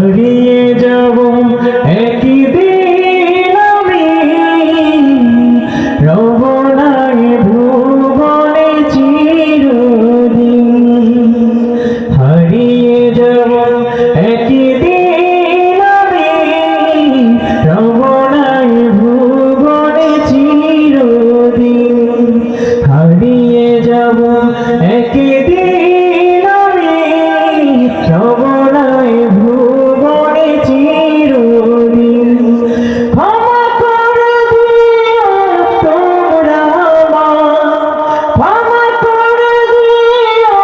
হারিয়ে যাব একদিন আমি, রব না এ ভুবনে চিরদিন। হারিয়ে যাব একদিন আমি, রব না এ ভুবনে চিরদিন। হারিয়ে যাব একদিন আমি, রব না এ ভুবনে চিরদিন। ক্ষমা করে দিও তোমরা আমার, ক্ষমা করে দিও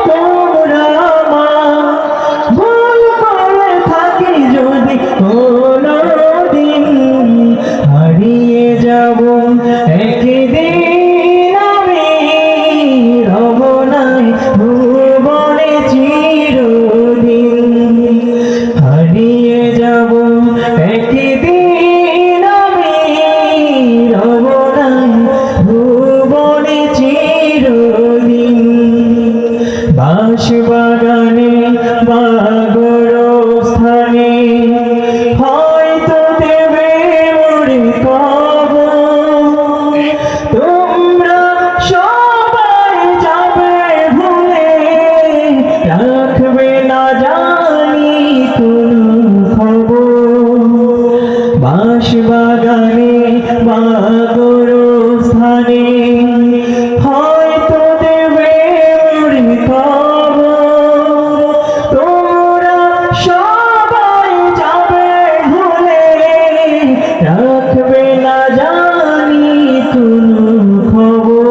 তোমরা আমার, ভুল করে থাকি যদি কোনোদিন। হারিয়ে যাব একদিন আমি, রব না ভুবনে চিরদিন। হারিয়ে যাব একদিন আমি, রব না ভুবনে চিরদিন। বাঁশবাগানে বা গোরস্থানে হয়তো দেবে মোরে কবর। তোমরা সবাই যাবে ভুলে, রাখবে না জানি কোনো খবর। বাঁশবাগানে বা গোরস্থানে হয়তো দেবে মোরে কবর। তোমরা সবাই যাবে ভুলে, রাখবে না জানি কোনো খবর।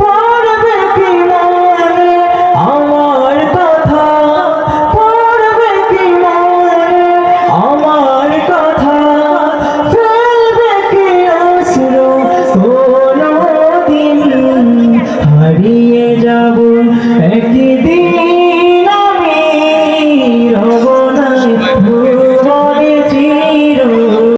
পড়বে কি মনে আমার কথা, পড়বে কি মনে আমার কথা, ফেলবে কি অশ্রু কোনোদিন। হারিয়ে